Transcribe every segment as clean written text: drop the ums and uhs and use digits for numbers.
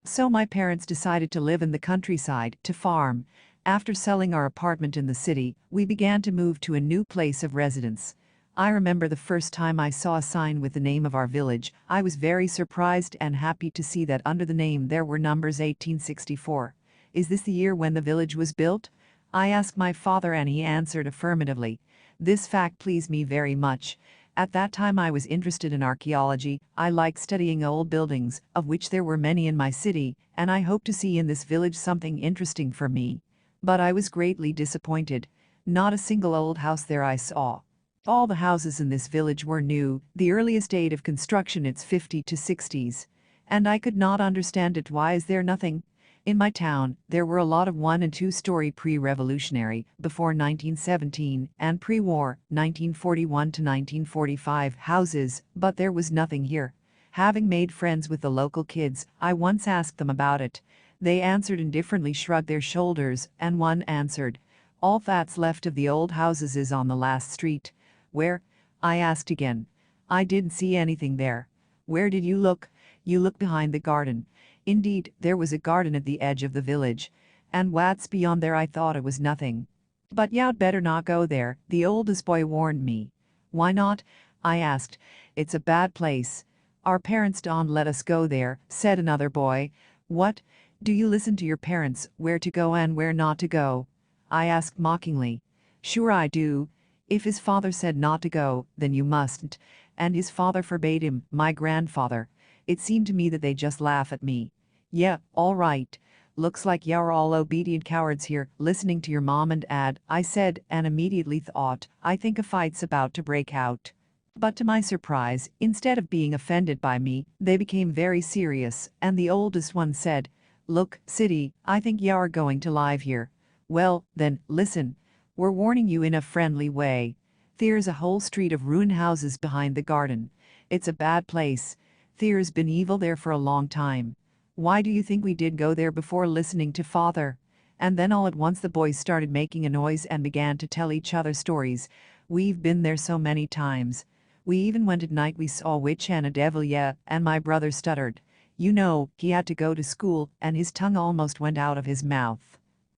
So my parents decided to live in the countryside, to farm. After selling our apartment in the city, we began to move to a new place of residence. I remember the first time I saw a sign with the name of our village. I was very surprised and happy to see that under the name there were numbers 1864. Is this the year when the village was built? I asked my father and he answered affirmatively. This fact pleased me very much. At that time I was interested in archaeology. I liked studying old buildings, of which there were many in my city, and I hoped to see in this village something interesting for me. But I was greatly disappointed. Not a single old house there I saw. All the houses in this village were new, the earliest date of construction its 50 to 60s. And I could not understand it. Why is there nothing? In my town, there were a lot of 1 and 2-story pre-revolutionary, before 1917, and pre-war, 1941 to 1945 houses, but there was nothing here. Having made friends with the local kids, I once asked them about it. They answered indifferently, shrugged their shoulders, and one answered, "All that's left of the old houses is on the last street." Where? I asked again. I didn't see anything there. Where did you look? You looked behind the garden. Indeed, there was a garden at the edge of the village. And what's beyond there? I thought it was nothing. But you'd better not go there, the oldest boy warned me. Why not? I asked. It's a bad place. Our parents don't let us go there, said another boy. What? Do you listen to your parents, where to go and where not to go? I asked mockingly. Sure I do. If his father said not to go, then you mustn't. And his father forbade him, my grandfather. It seemed to me that they just laugh at me. Yeah, all right. Looks like you're all obedient cowards here, listening to your mom and dad, I said, and immediately thought, I think a fight's about to break out. But to my surprise, instead of being offended by me, they became very serious, and the oldest one said, Look, City, I think you're going to live here. Well, then, listen. We're warning you in a friendly way. There's a whole street of ruined houses behind the garden. It's a bad place. There's been evil there for a long time. Why do you think we did go there before listening to father? And then all at once the boys started making a noise and began to tell each other stories. We've been there so many times. We even went at night. We saw a witch and a devil, yeah, and my brother stuttered. You know, he had to go to school and his tongue almost went out of his mouth.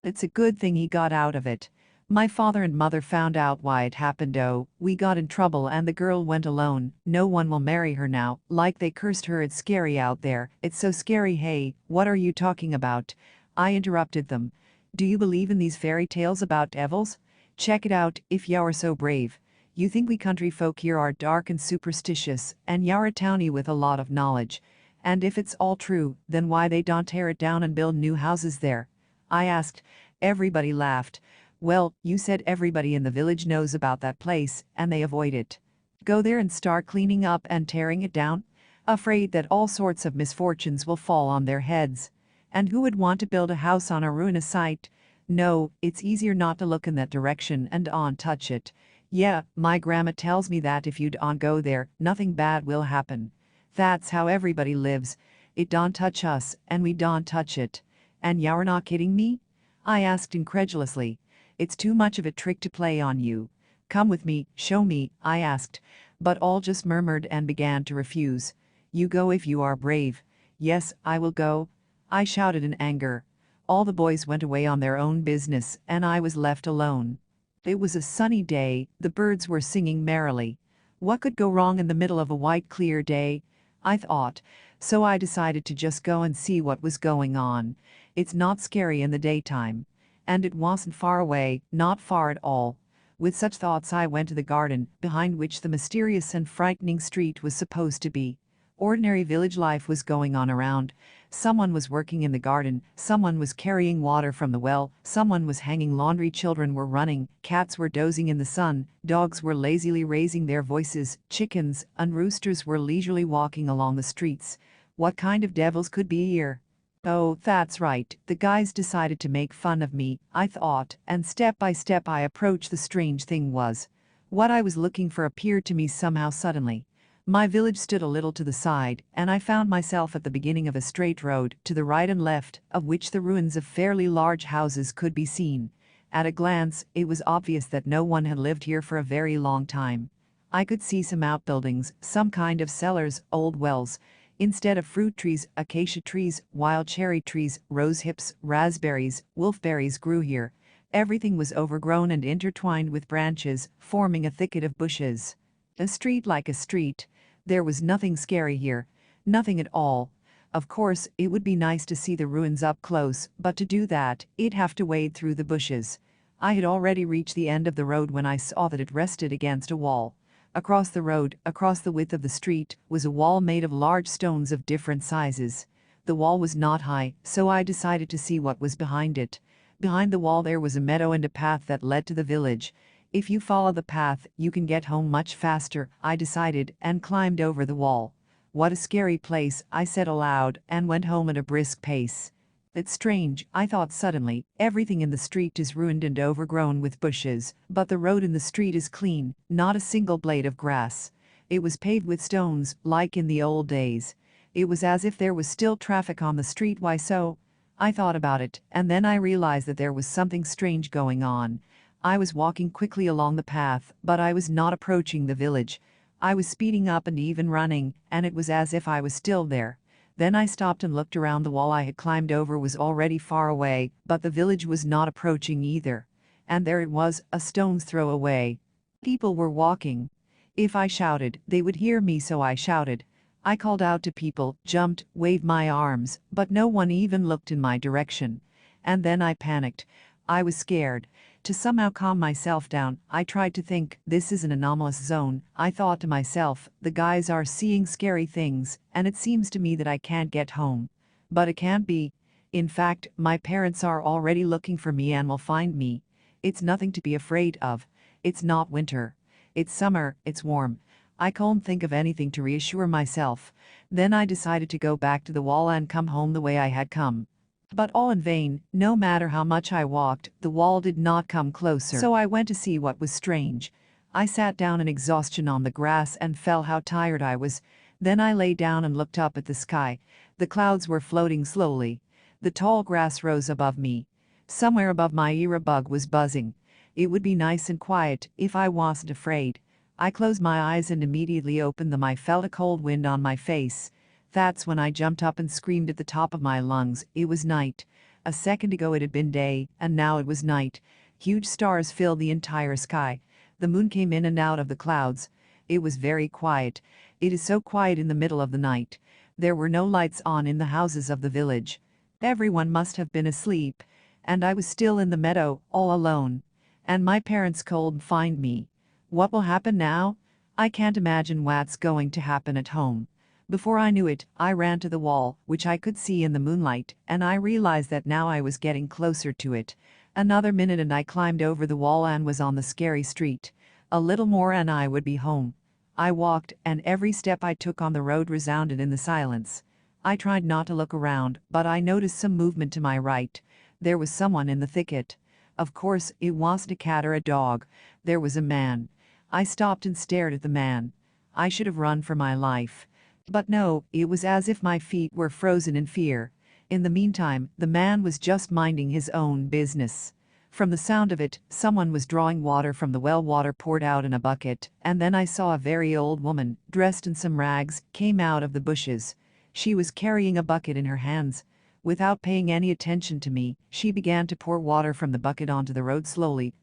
It's a good thing he got out of it. My father and mother found out why it happened. Oh, we got in trouble and the girl went alone. No one will marry her now, like they cursed her. It's scary out there. It's so scary. Hey, what are you talking about? I interrupted them. Do you believe in these fairy tales about devils? Check it out, if you're so brave. You think we country folk here are dark and superstitious, and you're a townie with a lot of knowledge. And if it's all true, then why they don't tear it down and build new houses there? I asked. Everybody laughed. Well, you said everybody in the village knows about that place, and they avoid it. Go there and start cleaning up and tearing it down? Afraid that all sorts of misfortunes will fall on their heads. And who would want to build a house on a ruinous site? No, it's easier not to look in that direction and don't touch it. Yeah, my grandma tells me that if you don't go there, nothing bad will happen. That's how everybody lives. It don't touch us, and we don't touch it. And you're not kidding me? I asked incredulously. It's too much of a trick to play on you. Come with me, show me, I asked. But all just murmured and began to refuse. You go if you are brave. Yes, I will go. I shouted in anger. All the boys went away on their own business, and I was left alone. It was a sunny day, the birds were singing merrily. What could go wrong in the middle of a white clear day? I thought. So I decided to just go and see what was going on. It's not scary in the daytime. And it wasn't far away, not far at all. With such thoughts I went to the garden, behind which the mysterious and frightening street was supposed to be. Ordinary village life was going on around. Someone was working in the garden, someone was carrying water from the well, someone was hanging laundry, children were running, cats were dozing in the sun, dogs were lazily raising their voices, chickens and roosters were leisurely walking along the streets. What kind of devils could be here? Oh, that's right, the guys decided to make fun of me, I thought, and step by step I approached. The strange thing was, what I was looking for appeared to me somehow suddenly. My village stood a little to the side, and I found myself at the beginning of a straight road, to the right and left of which the ruins of fairly large houses could be seen. At a glance, it was obvious that no one had lived here for a very long time. I could see some outbuildings, some kind of cellars, old wells. Instead of fruit trees, acacia trees, wild cherry trees, rose hips, raspberries, wolfberries grew here. Everything was overgrown and intertwined with branches, forming a thicket of bushes. A street like a street. There was nothing scary here. Nothing at all. Of course, it would be nice to see the ruins up close, but to do that, I'd have to wade through the bushes. I had already reached the end of the road when I saw that it rested against a wall. Across the road, across the width of the street, was a wall made of large stones of different sizes. The wall was not high, so I decided to see what was behind it. Behind the wall there was a meadow and a path that led to the village. If you follow the path, you can get home much faster, I decided, and climbed over the wall. What a scary place, I said aloud, and went home at a brisk pace. It's strange, I thought suddenly, everything in the street is ruined and overgrown with bushes, but the road in the street is clean, not a single blade of grass. It was paved with stones, like in the old days. It was as if there was still traffic on the street. Why so? I thought about it, and then I realized that there was something strange going on. I was walking quickly along the path, but I was not approaching the village. I was speeding up and even running, and it was as if I was still there. Then I stopped and looked around. The wall I had climbed over was already far away, but the village was not approaching either. And there it was, a stone's throw away. People were walking. If I shouted, they would hear me, so I shouted. I called out to people, jumped, waved my arms, but no one even looked in my direction. And then I panicked. I was scared. To somehow calm myself down, I tried to think, this is an anomalous zone. I thought to myself, the guys are seeing scary things, and it seems to me that I can't get home. But it can't be. In fact, my parents are already looking for me and will find me. It's nothing to be afraid of. It's not winter. It's summer, it's warm. I can't think of anything to reassure myself. Then I decided to go back to the wall and come home the way I had come. But all in vain. No matter how much I walked, the wall did not come closer. So I went to see what was strange. I sat down in exhaustion on the grass and felt how tired I was. Then I lay down and looked up at the sky. The clouds were floating slowly. The tall grass rose above me. Somewhere above my ear a bug was buzzing. It would be nice and quiet if I wasn't afraid. I closed my eyes and immediately opened them. I felt a cold wind on my face. That's when I jumped up and screamed at the top of my lungs. It was night. A second ago it had been day, and now it was night. Huge stars filled the entire sky. The moon came in and out of the clouds. It was very quiet. It is so quiet in the middle of the night. There were no lights on in the houses of the village. Everyone must have been asleep. And I was still in the meadow, all alone. And my parents couldn't find me. What will happen now? I can't imagine what's going to happen at home. Before I knew it, I ran to the wall, which I could see in the moonlight, and I realized that now I was getting closer to it. Another minute and I climbed over the wall and was on the scary street. A little more and I would be home. I walked, and every step I took on the road resounded in the silence. I tried not to look around, but I noticed some movement to my right. There was someone in the thicket. Of course, it wasn't a cat or a dog. There was a man. I stopped and stared at the man. I should have run for my life. But no, it was as if my feet were frozen in fear. In the meantime, the man was just minding his own business. From the sound of it, someone was drawing water from the well. Water poured out in a bucket, and then I saw a very old woman, dressed in some rags, came out of the bushes. She was carrying a bucket in her hands. Without paying any attention to me, she began to pour water from the bucket onto the road slowly,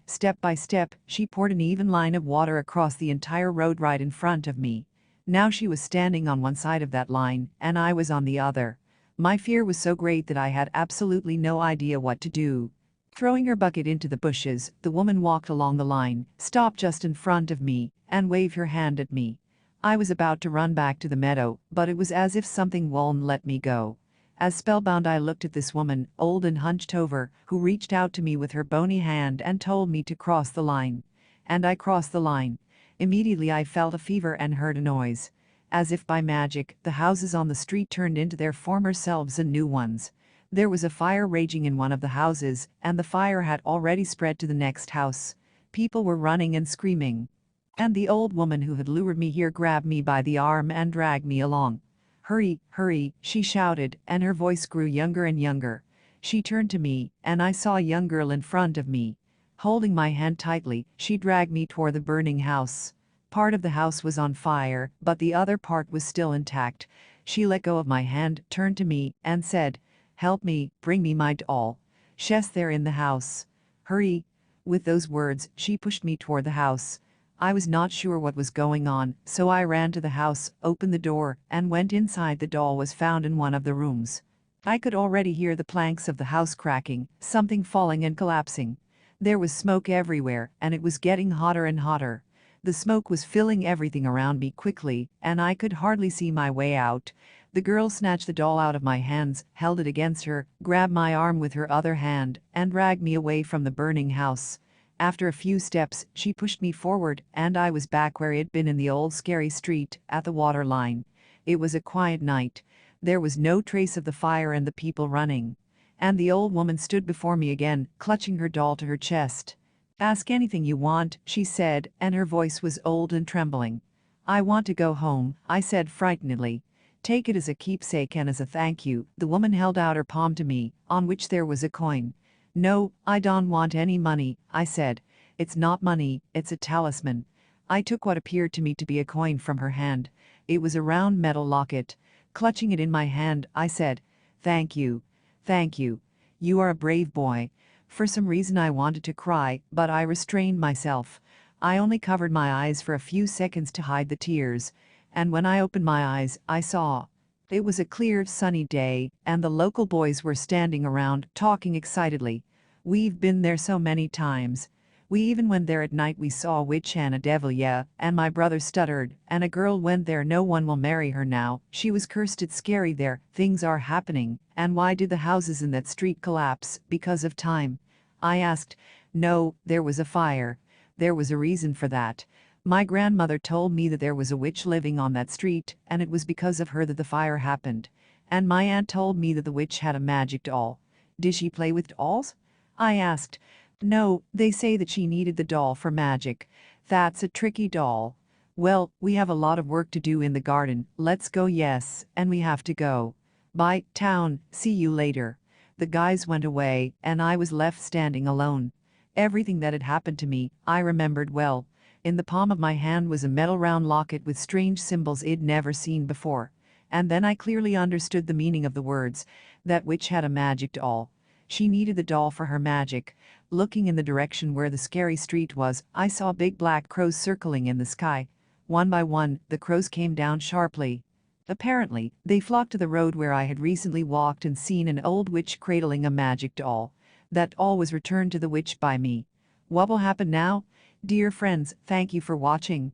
step by step. She poured an even line of water across the entire road right in front of me. Now she was standing on one side of that line, and I was on the other. My fear was so great that I had absolutely no idea what to do. Throwing her bucket into the bushes, the woman walked along the line, stopped just in front of me, and waved her hand at me. I was about to run back to the meadow, but it was as if something wouldn't let me go. As spellbound I looked at this woman, old and hunched over, who reached out to me with her bony hand and told me to cross the line. And I crossed the line. Immediately I felt a fever and heard a noise. As if by magic, the houses on the street turned into their former selves and new ones. There was a fire raging in one of the houses, and the fire had already spread to the next house. People were running and screaming. And the old woman who had lured me here grabbed me by the arm and dragged me along. "Hurry, hurry," she shouted, and her voice grew younger and younger. She turned to me, and I saw a young girl in front of me. Holding my hand tightly, she dragged me toward the burning house. Part of the house was on fire, but the other part was still intact. She let go of my hand, turned to me, and said, "Help me, bring me my doll. She's there in the house. Hurry." With those words, she pushed me toward the house. I was not sure what was going on, so I ran to the house, opened the door, and went inside. The doll was found in one of the rooms. I could already hear the planks of the house cracking, something falling and collapsing. There was smoke everywhere, and it was getting hotter and hotter. The smoke was filling everything around me quickly, and I could hardly see my way out. The girl snatched the doll out of my hands, held it against her, grabbed my arm with her other hand, and dragged me away from the burning house. After a few steps, she pushed me forward, and I was back where I'd been in the old scary street, at the water line. It was a quiet night. There was no trace of the fire and the people running. And the old woman stood before me again, clutching her doll to her chest. "Ask anything you want," she said, and her voice was old and trembling. "I want to go home," I said frightenedly. "Take it as a keepsake and as a thank you." The woman held out her palm to me, on which there was a coin. "No, I don't want any money," I said. "It's not money, it's a talisman." I took what appeared to me to be a coin from her hand. It was a round metal locket. Clutching it in my hand, I said, "Thank you. Thank you. You are a brave boy." For some reason I wanted to cry, but I restrained myself. I only covered my eyes for a few seconds to hide the tears. And when I opened my eyes, I saw. It was a clear, sunny day, and the local boys were standing around, talking excitedly. "We've been there so many times. We even went there at night. We saw a witch and a devil, yeah," and my brother stuttered, "and a girl went there. No one will marry her now. She was cursed. It's scary there. Things are happening." "And why did the houses in that street collapse? Because of time?" I asked. "No, there was a fire. There was a reason for that. My grandmother told me that there was a witch living on that street, and it was because of her that the fire happened. And my aunt told me that the witch had a magic doll." "Did she play with dolls?" I asked. "No, they say that she needed the doll for magic. That's a tricky doll." "Well, we have a lot of work to do in the garden. Let's go." "Yes, and we have to go. Bye, town, see you later." The guys went away, and I was left standing alone. Everything that had happened to me, I remembered well. In the palm of my hand was a metal round locket with strange symbols I'd never seen before. And then I clearly understood the meaning of the words. That witch had a magic doll. She needed the doll for her magic. Looking in the direction where the scary street was, I saw big black crows circling in the sky. One by one, the crows came down sharply. Apparently, they flocked to the road where I had recently walked and seen an old witch cradling a magic doll. That doll was returned to the witch by me. What will happen now? Dear friends, thank you for watching.